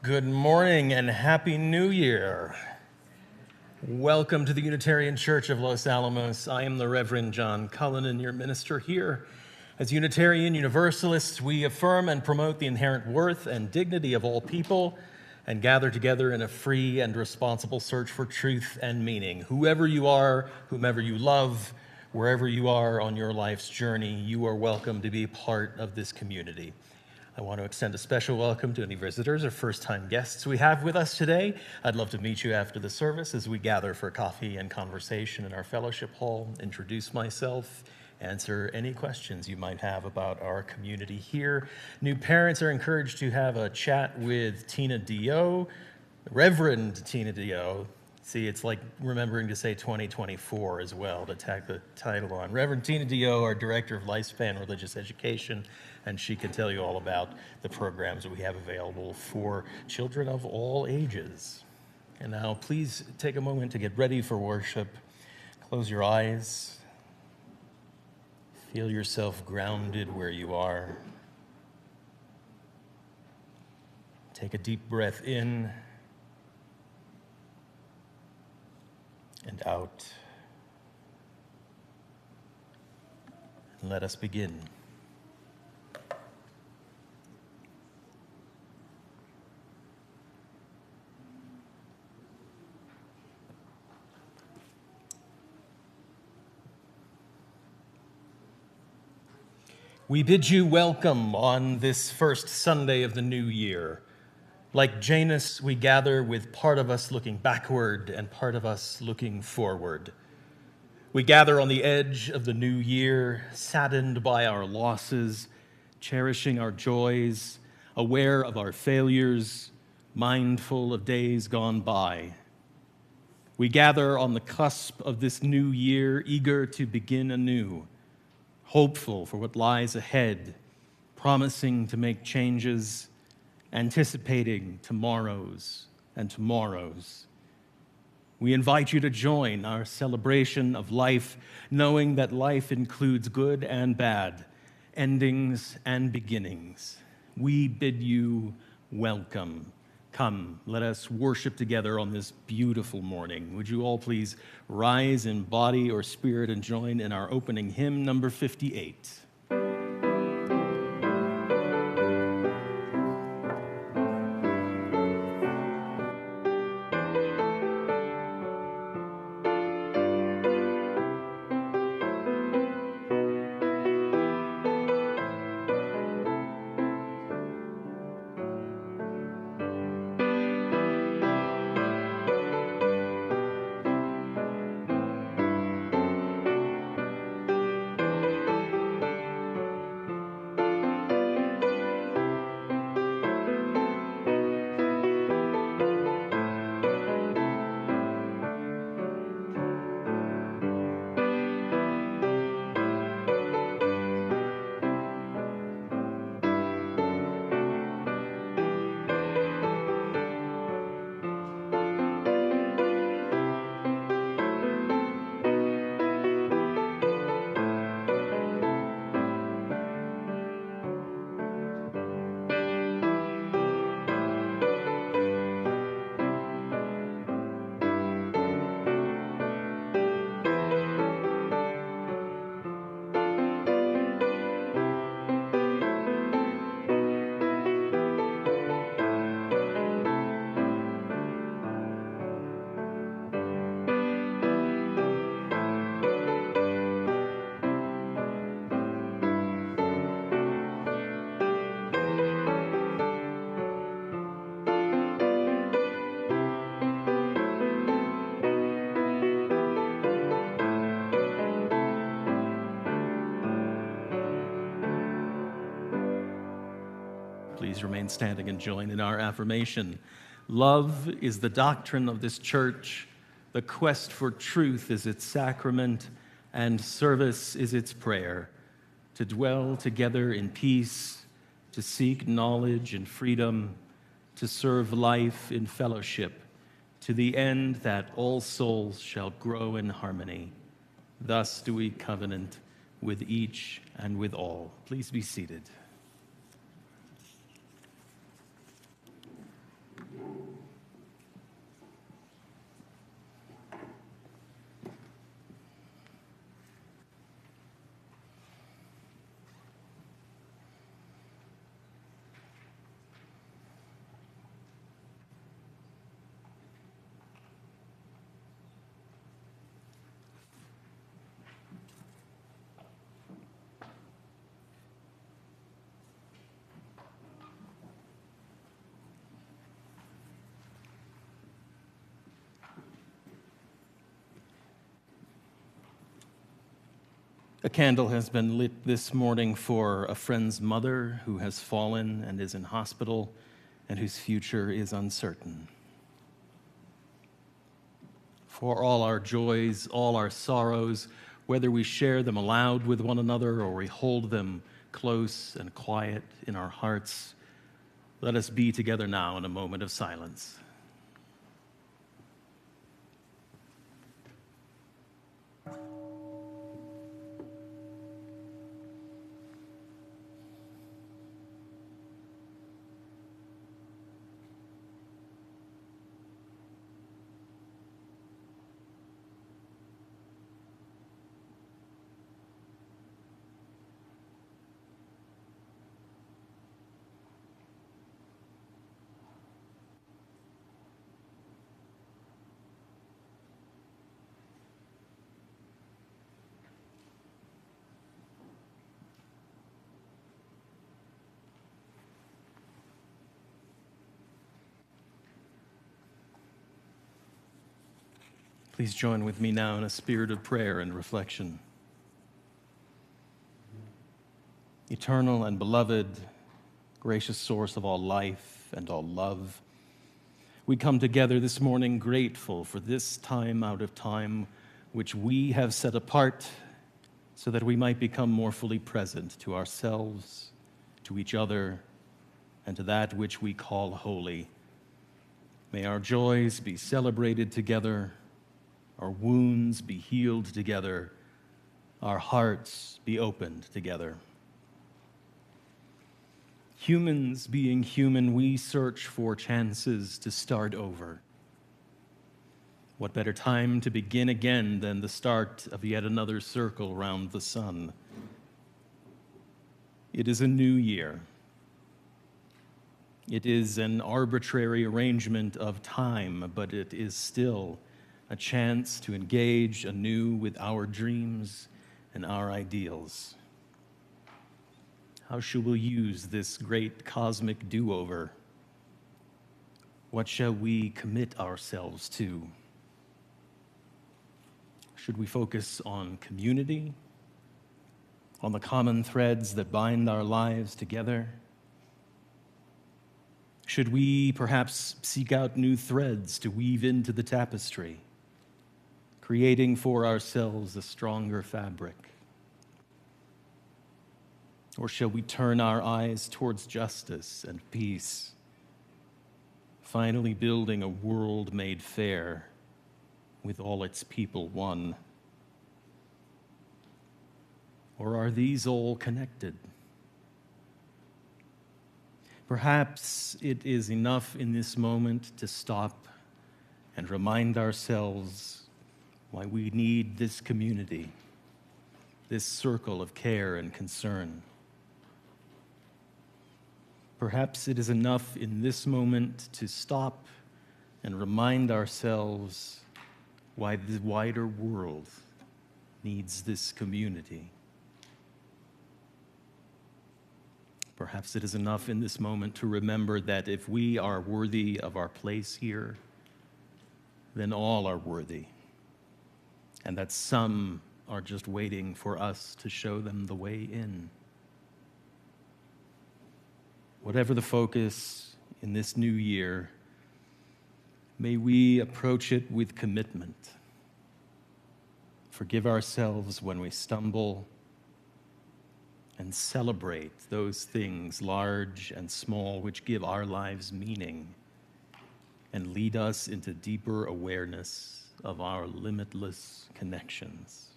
Good morning and Happy New Year. Welcome to the Unitarian Church of Los Alamos. I am the Reverend John Cullinan, your minister here. As Unitarian Universalists, we affirm and promote the inherent worth and dignity of all people and gather together in a free and responsible search for truth and meaning. Whoever you are, whomever you love, wherever you are on your life's journey, you are welcome to be part of this community. I want to extend a special welcome to any visitors or first-time guests we have with us today. I'd love to meet you after the service as we gather for coffee and conversation in our fellowship hall, introduce myself, answer any questions you might have about our community here. New parents are encouraged to have a chat with Tina DeYoe, Reverend Tina DeYoe. See, it's like remembering to say 2024 as well to tag the title on. Reverend Tina DeYoe, our Director of Lifespan Religious Education, and she can tell you all about the programs that we have available for children of all ages. And now please take a moment to get ready for worship. Close your eyes. Feel yourself grounded where you are. Take a deep breath in and out. And let us begin. We bid you welcome on this first Sunday of the new year. Like Janus, we gather with part of us looking backward and part of us looking forward. We gather on the edge of the new year, saddened by our losses, cherishing our joys, aware of our failures, mindful of days gone by. We gather on the cusp of this new year, eager to begin anew, hopeful for what lies ahead, promising to make changes, anticipating tomorrows and tomorrows. We invite you to join our celebration of life, knowing that life includes good and bad, endings and beginnings. We bid you welcome. Come, let us worship together on this beautiful morning. Would you all please rise in body or spirit and join in our opening hymn, number 58. Please remain standing and join in our affirmation. Love is the doctrine of this church. The quest for truth is its sacrament, and service is its prayer. To dwell together in peace, to seek knowledge and freedom, to serve life in fellowship, to the end that all souls shall grow in harmony. Thus do we covenant with each and with all. Please be seated. A candle has been lit this morning for a friend's mother who has fallen and is in hospital and whose future is uncertain. For all our joys, all our sorrows, whether we share them aloud with one another or we hold them close and quiet in our hearts, let us be together now in a moment of silence. Please join with me now in a spirit of prayer and reflection. Eternal and beloved, gracious source of all life and all love, we come together this morning grateful for this time out of time which we have set apart so that we might become more fully present to ourselves, to each other, and to that which we call holy. May our joys be celebrated together, our wounds be healed together, our hearts be opened together. Humans being human, we search for chances to start over. What better time to begin again than the start of yet another circle round the sun? It is a new year. It is an arbitrary arrangement of time, but it is still a chance to engage anew with our dreams and our ideals. How shall we use this great cosmic do-over? What shall we commit ourselves to? Should we focus on community, on the common threads that bind our lives together? Should we perhaps seek out new threads to weave into the tapestry, creating for ourselves a stronger fabric? Or shall we turn our eyes towards justice and peace, finally building a world made fair with all its people one? Or are these all connected? Perhaps it is enough in this moment to stop and remind ourselves why we need this community, this circle of care and concern. Perhaps it is enough in this moment to stop and remind ourselves why the wider world needs this community. Perhaps it is enough in this moment to remember that if we are worthy of our place here, then all are worthy, and that some are just waiting for us to show them the way in. Whatever the focus in this new year, may we approach it with commitment. Forgive ourselves when we stumble, and celebrate those things, large and small, which give our lives meaning and lead us into deeper awareness of our limitless connections.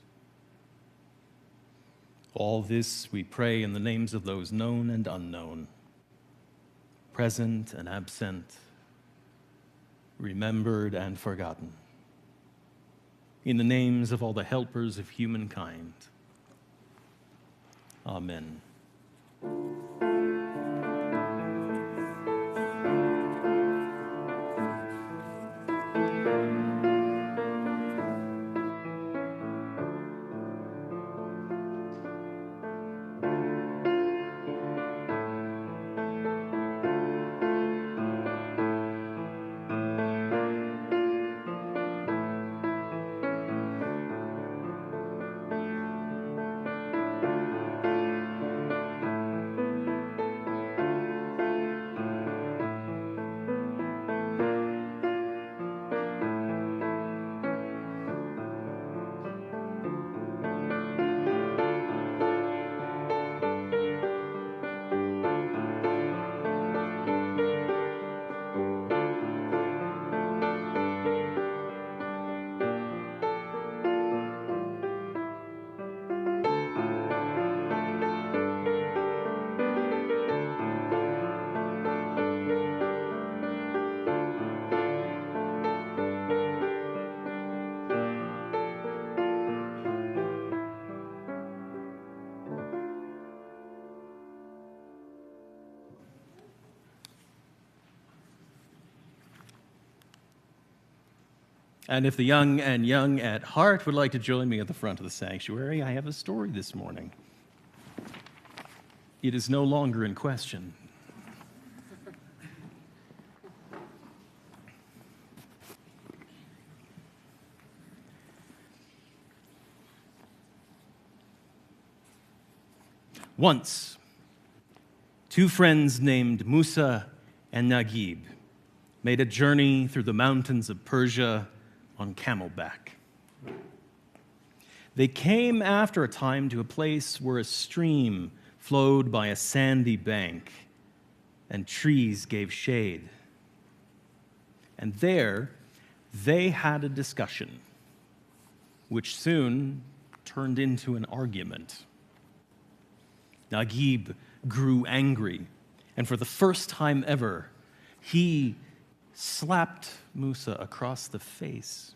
All this we pray in the names of those known and unknown, present and absent, remembered and forgotten, in the names of all the helpers of humankind. Amen. And if the young and young at heart would like to join me at the front of the sanctuary, I have a story this morning. It is no longer in question. Once, two friends named Musa and Naguib made a journey through the mountains of Persia on camelback. They came after a time to a place where a stream flowed by a sandy bank and trees gave shade. And there they had a discussion, which soon turned into an argument. Naguib grew angry, and for the first time ever, he slapped Musa across the face.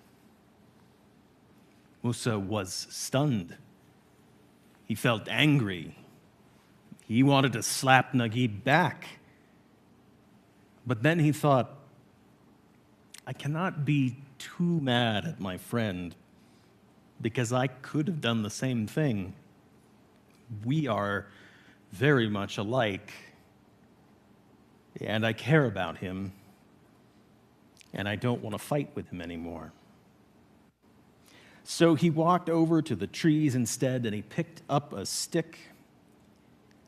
Musa was stunned. He felt angry. He wanted to slap Naguib back. But then he thought, I cannot be too mad at my friend because I could have done the same thing. We are very much alike, and I care about him, and I don't want to fight with him anymore. So he walked over to the trees instead, and he picked up a stick,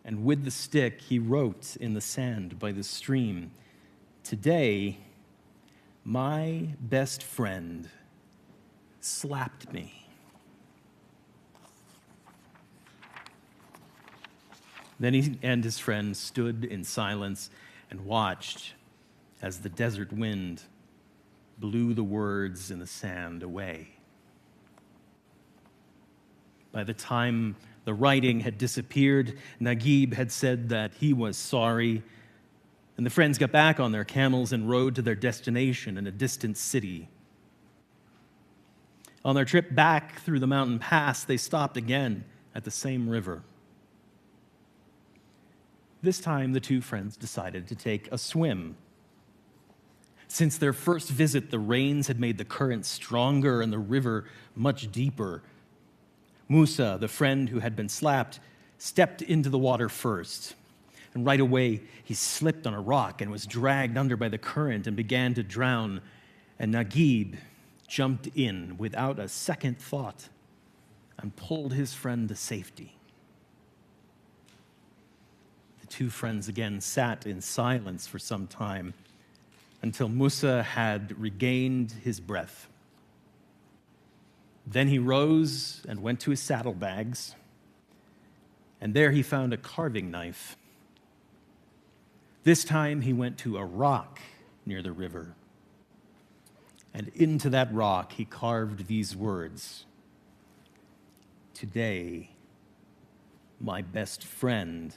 and with the stick, he wrote in the sand by the stream, "Today, my best friend slapped me." Then he and his friend stood in silence and watched as the desert wind blew the words in the sand away. By the time the writing had disappeared, Naguib had said that he was sorry, and the friends got back on their camels and rode to their destination in a distant city. On their trip back through the mountain pass, they stopped again at the same river. This time, the two friends decided to take a swim. Since their first visit, the rains had made the current stronger and the river much deeper. Musa, the friend who had been slapped, stepped into the water first. And right away, he slipped on a rock and was dragged under by the current and began to drown. And Naguib jumped in without a second thought and pulled his friend to safety. The two friends again sat in silence for some time until Musa had regained his breath. Then he rose and went to his saddlebags, and there he found a carving knife. This time he went to a rock near the river, and into that rock he carved these words, "Today, my best friend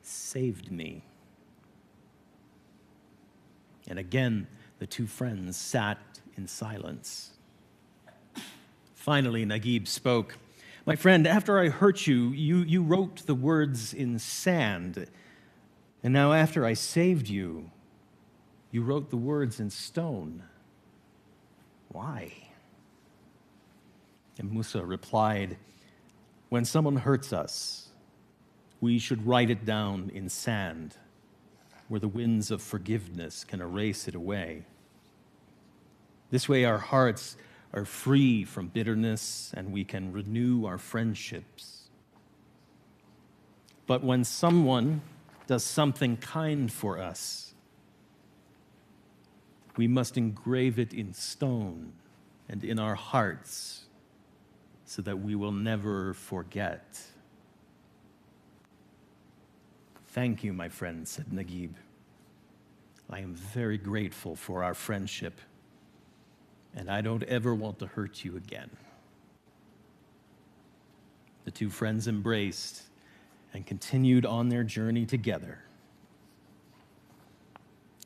saved me." And again, the two friends sat in silence. Finally, Naguib spoke. "My friend, after I hurt you, you wrote the words in sand. And now after I saved you, you wrote the words in stone. Why?" And Musa replied, "When someone hurts us, we should write it down in sand, where the winds of forgiveness can erase it away. This way our hearts are free from bitterness and we can renew our friendships. But when someone does something kind for us, we must engrave it in stone and in our hearts so that we will never forget." "Thank you, my friend," said Naguib. "I am very grateful for our friendship, and I don't ever want to hurt you again." The two friends embraced and continued on their journey together.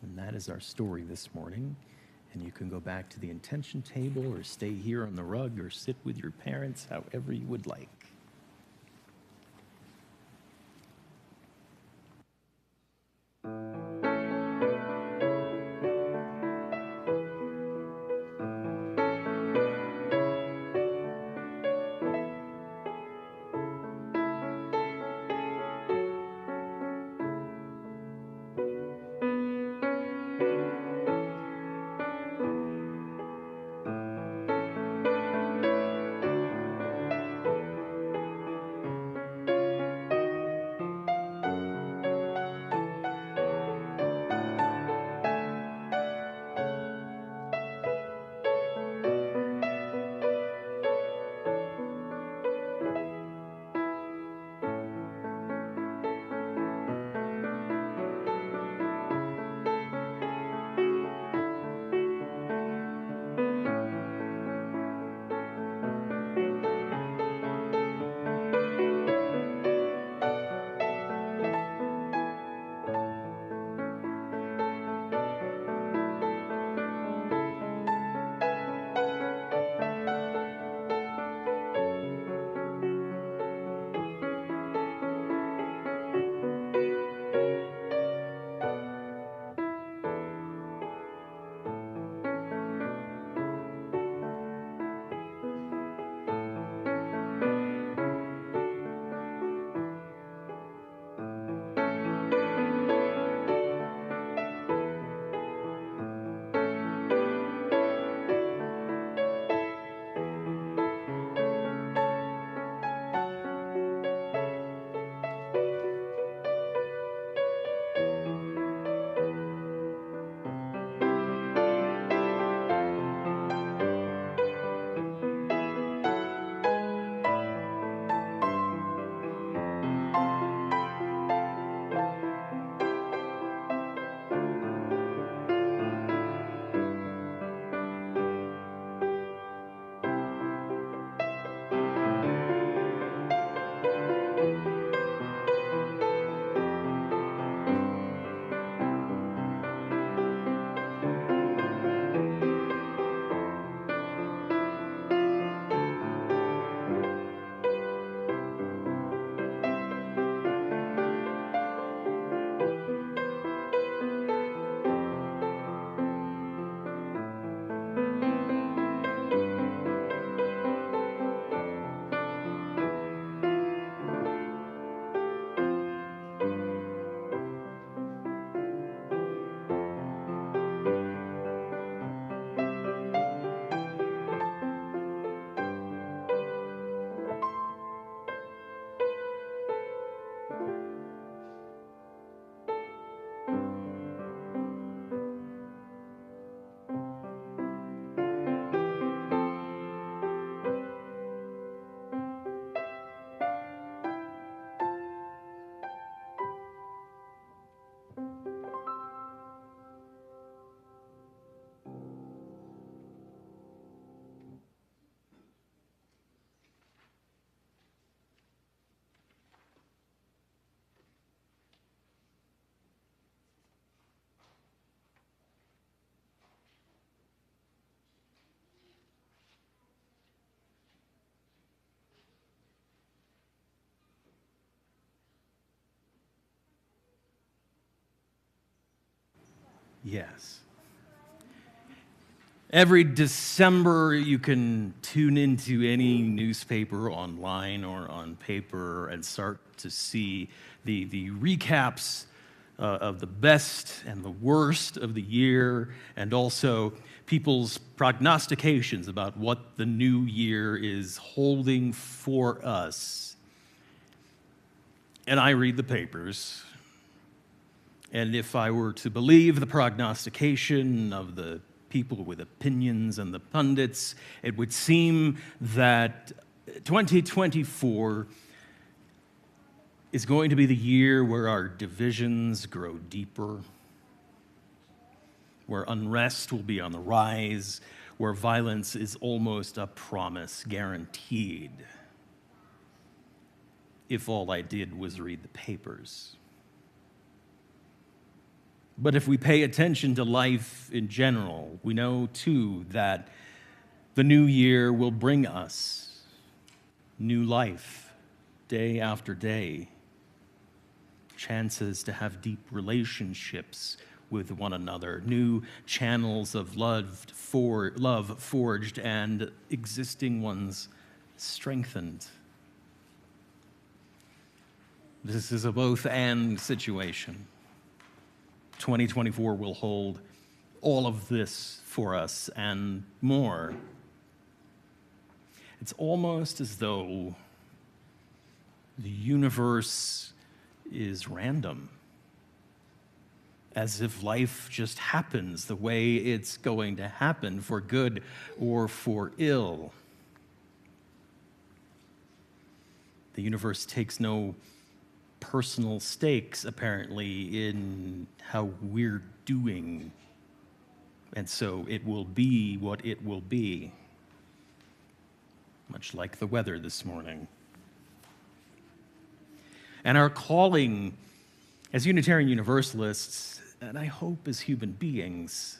And that is our story this morning. And you can go back to the intention table or stay here on the rug or sit with your parents, however you would like. Yes. Every December, you can tune into any newspaper online or on paper and start to see the recaps of the best and the worst of the year, and also people's prognostications about what the new year is holding for us. And I read the papers, and if I were to believe the prognostication of the people with opinions and the pundits, it would seem that 2024 is going to be the year where our divisions grow deeper, where unrest will be on the rise, where violence is almost a promise, guaranteed, if all I did was read the papers. But if we pay attention to life in general, we know, too, that the new year will bring us new life, day after day, chances to have deep relationships with one another, new channels of love forged and existing ones strengthened. This is a both-and situation. 2024 will hold all of this for us and more. It's almost as though the universe is random, as if life just happens the way it's going to happen, for good or for ill. The universe takes no personal stakes, apparently, in how we're doing. And so it will be what it will be, much like the weather this morning. And our calling as Unitarian Universalists, and I hope as human beings,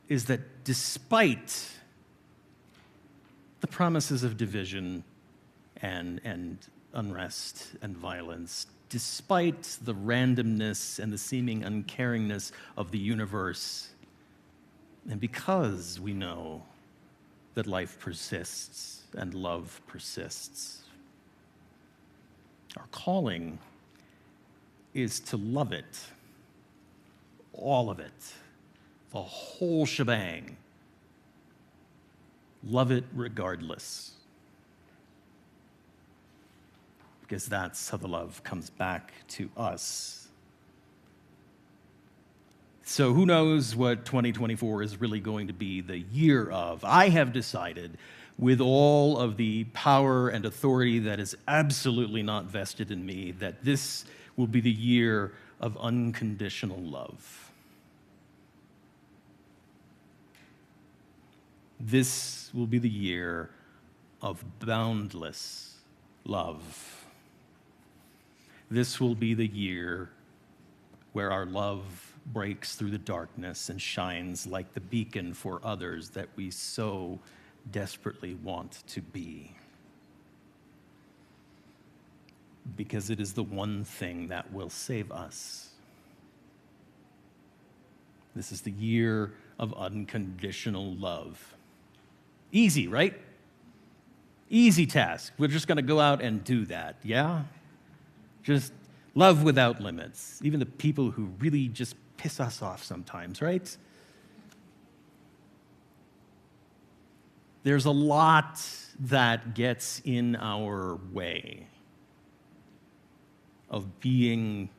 is that despite the promises of division and unrest and violence, despite the randomness and the seeming uncaringness of the universe, and because we know that life persists and love persists, our calling is to love it, all of it, the whole shebang. Love it regardless. Because that's how the love comes back to us. So who knows what 2024 is really going to be the year of? I have decided, with all of the power and authority that is absolutely not vested in me, that this will be the year of unconditional love. This will be the year of boundless love. This will be the year where our love breaks through the darkness and shines like the beacon for others that we so desperately want to be. Because it is the one thing that will save us. This is the year of unconditional love. Easy, right? Easy task. We're just going to go out and do that, yeah? Just love without limits. Even the people who really just piss us off sometimes, right? There's a lot that gets in our way of being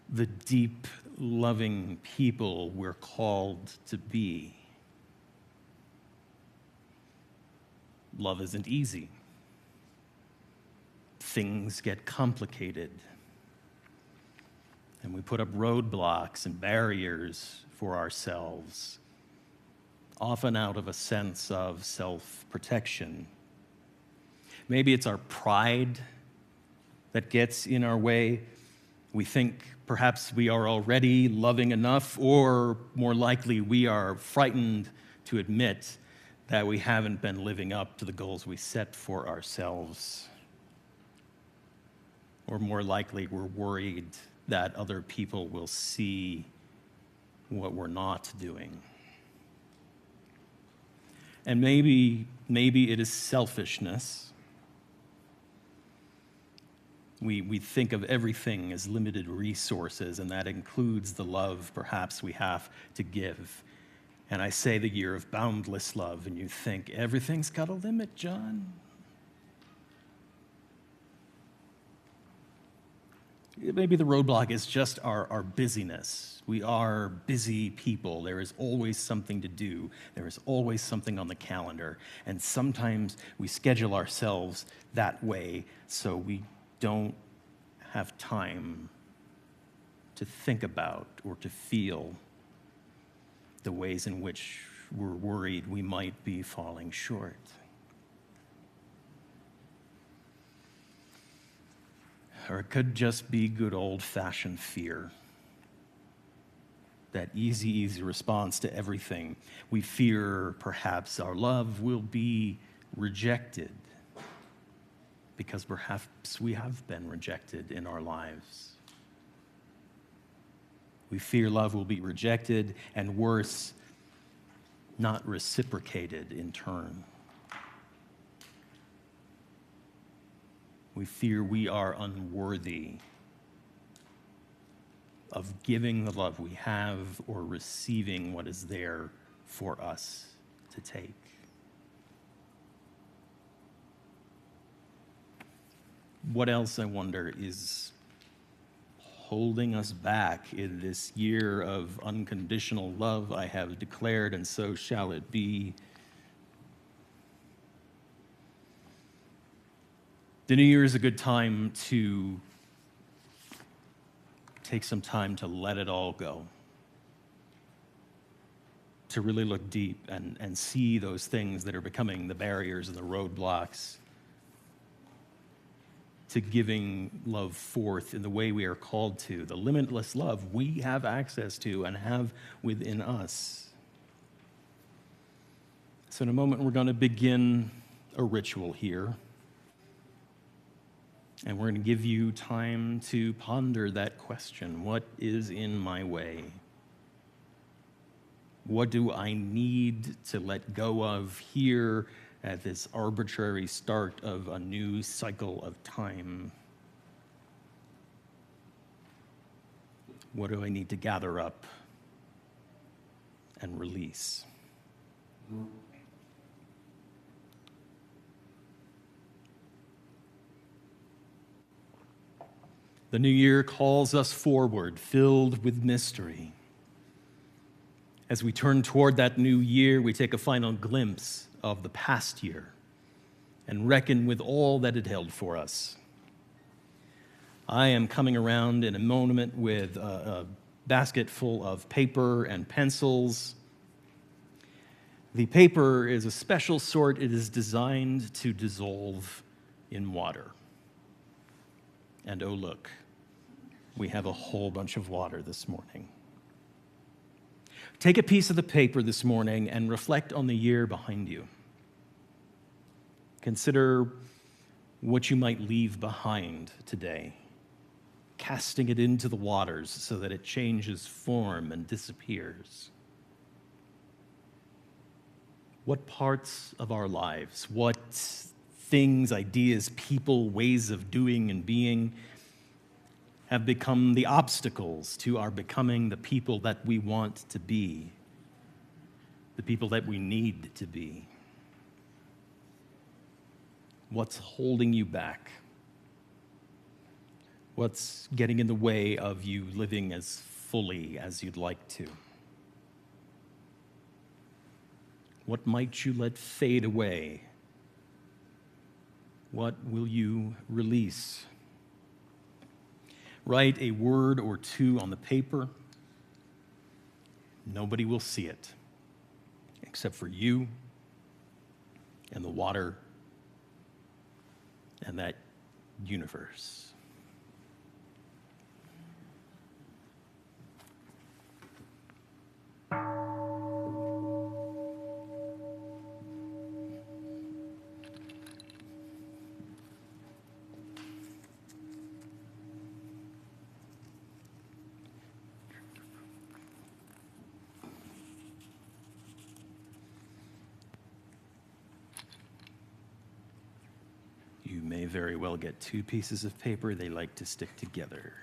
the deep, loving people we're called to be. Love isn't easy. Things get complicated. And we put up roadblocks and barriers for ourselves, often out of a sense of self-protection. Maybe it's our pride that gets in our way. We think perhaps we are already loving enough, or more likely, we are frightened to admit that we haven't been living up to the goals we set for ourselves. Or more likely, we're worried that other people will see what we're not doing. And maybe it is selfishness. We think of everything as limited resources, and that includes the love perhaps we have to give. And I say the year of boundless love, and you think, everything's got a limit, John. Maybe the roadblock is just our busyness. We are busy people. There is always something to do. There is always something on the calendar. And sometimes we schedule ourselves that way so we don't have time to think about or to feel the ways in which we're worried we might be falling short. Or it could just be good old-fashioned fear. That easy response to everything. We fear perhaps our love will be rejected because perhaps we have been rejected in our lives. We fear love will be rejected, and worse, not reciprocated in turn. We fear we are unworthy of giving the love we have or receiving what is there for us to take. What else, I wonder, is holding us back in this year of unconditional love I have declared, and so shall it be? The New Year is a good time to take some time to let it all go, to really look deep and see those things that are becoming the barriers and the roadblocks to giving love forth in the way we are called to, the limitless love we have access to and have within us. So in a moment, we're going to begin a ritual here. And we're going to give you time to ponder that question. What is in my way? What do I need to let go of here at this arbitrary start of a new cycle of time? What do I need to gather up and release? The new year calls us forward, filled with mystery. As we turn toward that new year, we take a final glimpse of the past year and reckon with all that it held for us. I am coming around in a moment with a basket full of paper and pencils. The paper is a special sort. It is designed to dissolve in water. And oh, look, we have a whole bunch of water this morning. Take a piece of the paper this morning and reflect on the year behind you. Consider what you might leave behind today, casting it into the waters so that it changes form and disappears. What parts of our lives, what things, ideas, people, ways of doing and being have become the obstacles to our becoming the people that we want to be, the people that we need to be? What's holding you back? What's getting in the way of you living as fully as you'd like to? What might you let fade away? What will you release? Write a word or two on the paper. Nobody will see it except for you and the water and that universe. you may very well get two pieces of paper. They like to stick together.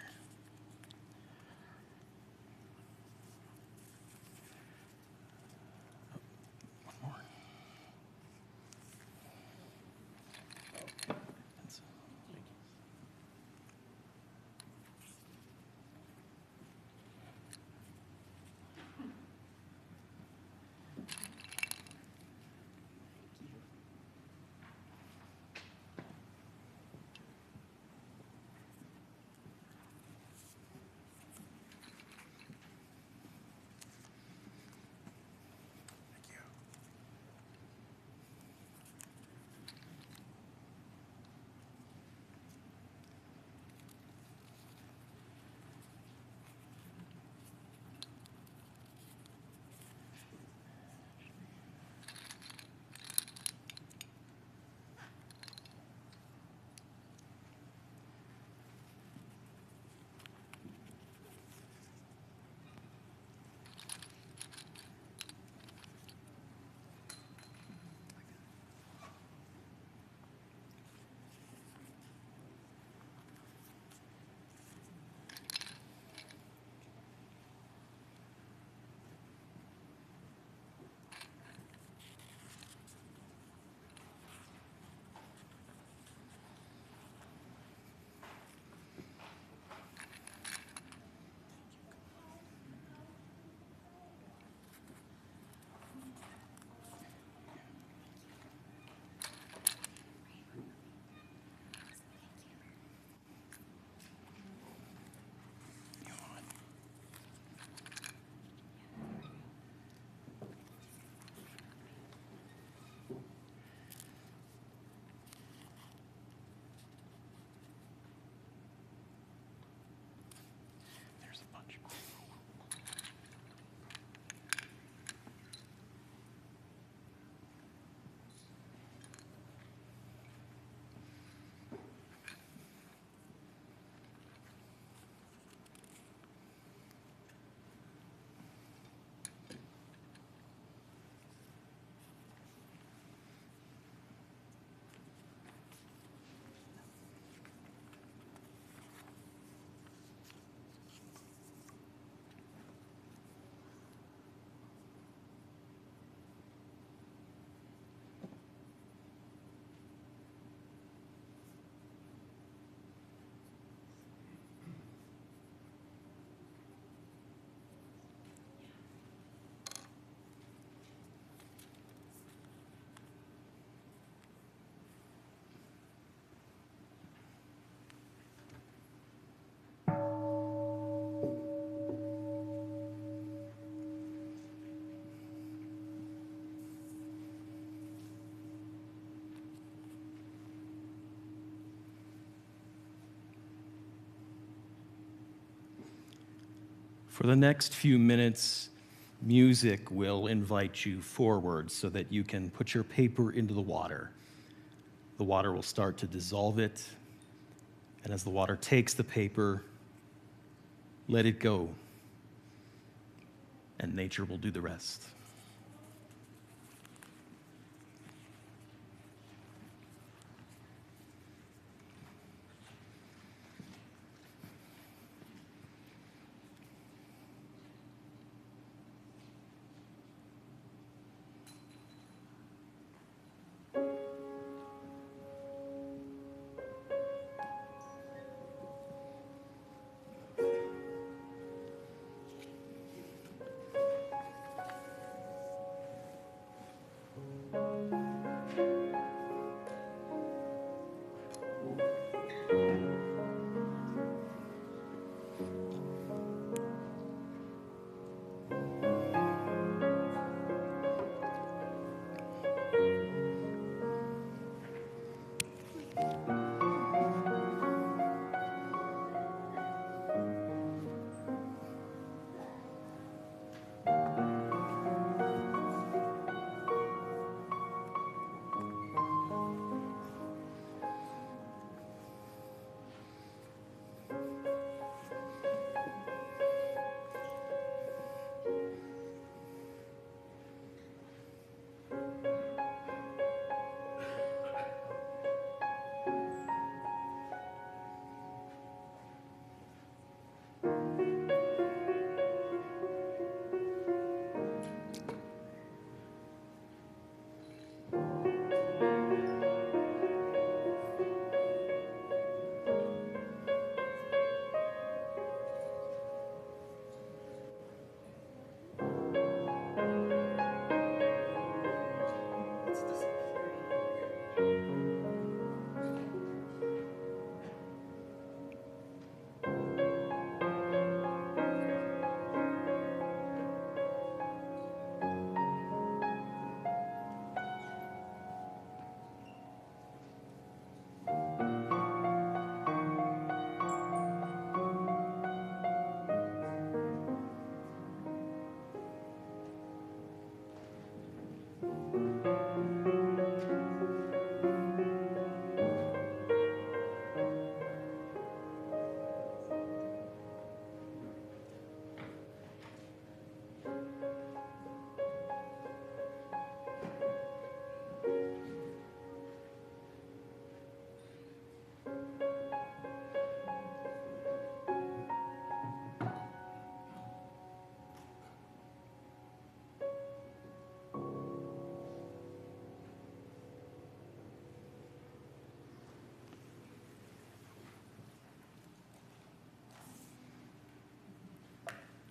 For the next few minutes, music will invite you forward so that you can put your paper into the water. The water will start to dissolve it, and as the water takes the paper, let it go, and nature will do the rest.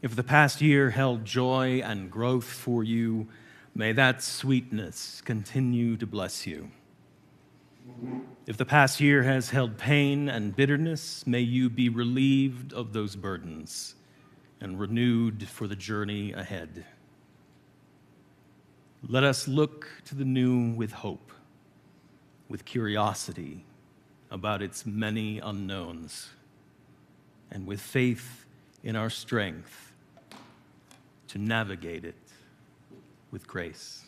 If the past year held joy and growth for you, may that sweetness continue to bless you. If the past year has held pain and bitterness, may you be relieved of those burdens and renewed for the journey ahead. Let us look to the new with hope, with curiosity about its many unknowns, and with faith in our strength to navigate it with grace.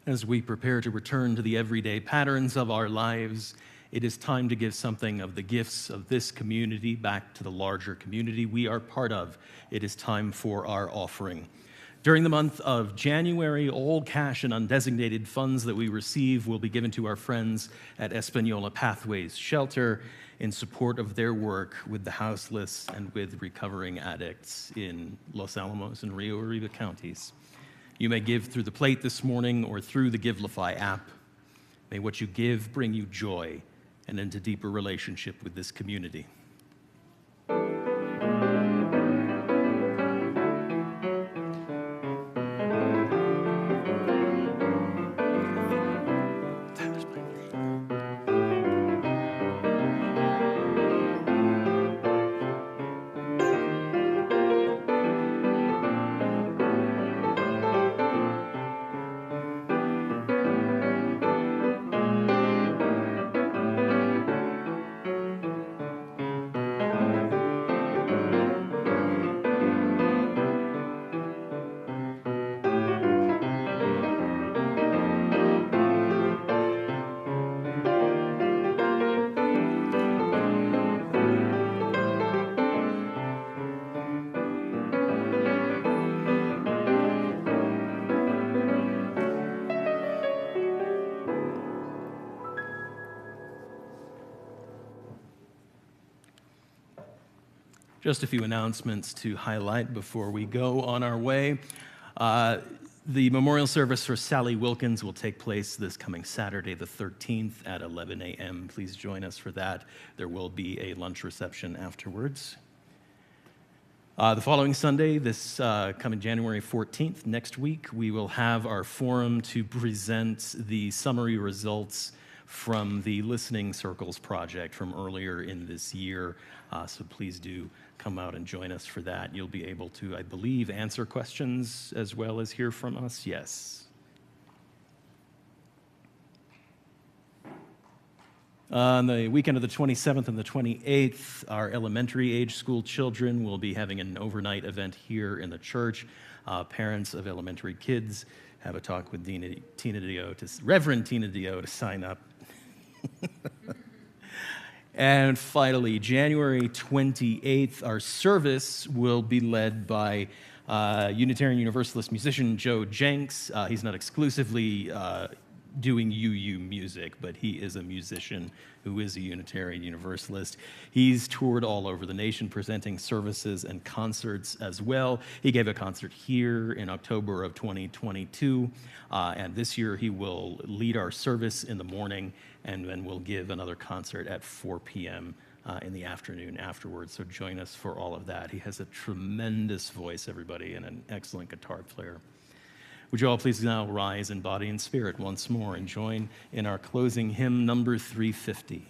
As we prepare to return to the everyday patterns of our lives, it is time to give something of the gifts of this community back to the larger community we are part of. It is time for our offering. During the month of January, all cash and undesignated funds that we receive will be given to our friends at Española Pathways Shelter in support of their work with the houseless and with recovering addicts in Los Alamos and Rio Arriba counties. You may give through the plate this morning or through the Givelify app. May what you give bring you joy and into deeper relationship with this community. Just a few announcements to highlight before we go on our way. The memorial service for Sally Wilkins will take place this coming Saturday, the 13th at 11 a.m. Please join us for that. There will be a lunch reception afterwards. The following Sunday, this coming January 14th, next week, we will have our forum to present the summary results from the Listening Circles project from earlier in this year. So please do come out and join us for that. You'll be able to, I believe, answer questions as well as hear from us. Yes. On the weekend of the 27th and the 28th, our elementary age school children will be having an overnight event here in the church. Parents of elementary kids have a talk with Reverend Tina DeYoe to sign up. And finally, January 28th, our service will be led by Unitarian Universalist musician Joe Jenks. He's not exclusively doing UU music, but he is a musician who is a Unitarian Universalist. He's toured all over the nation presenting services and concerts as well. He gave a concert here in October of 2022, and this year he will lead our service in the morning, and then we'll give another concert at 4 p.m. In the afternoon afterwards, so join us for all of that. He has a tremendous voice, everybody, and an excellent guitar player. Would you all please now rise in body and spirit once more and join in our closing hymn number 350.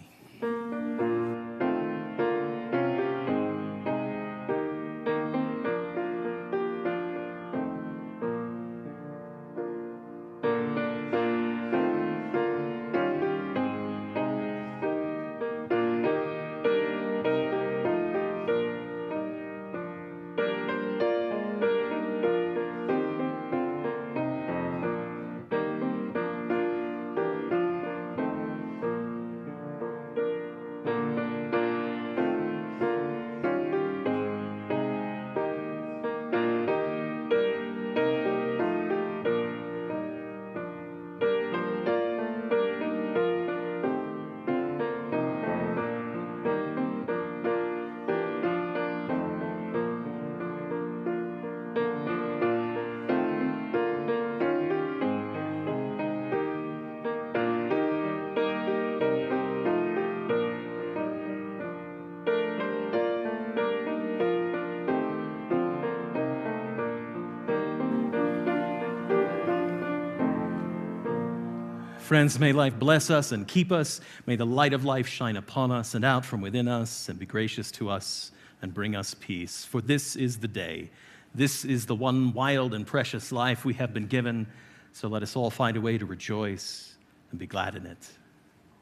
Friends, may life bless us and keep us. May the light of life shine upon us and out from within us and be gracious to us and bring us peace. For this is the day. This is the one wild and precious life we have been given. So let us all find a way to rejoice and be glad in it.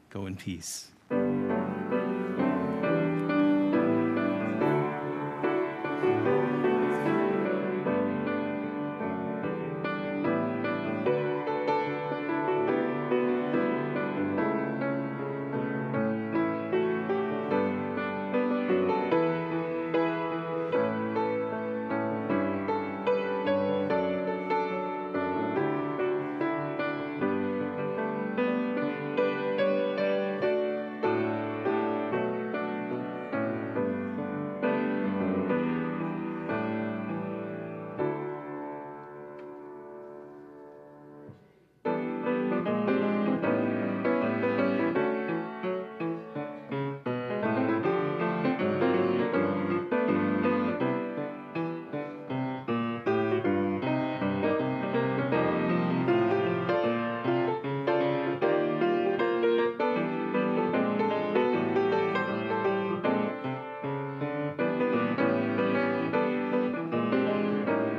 Go in peace.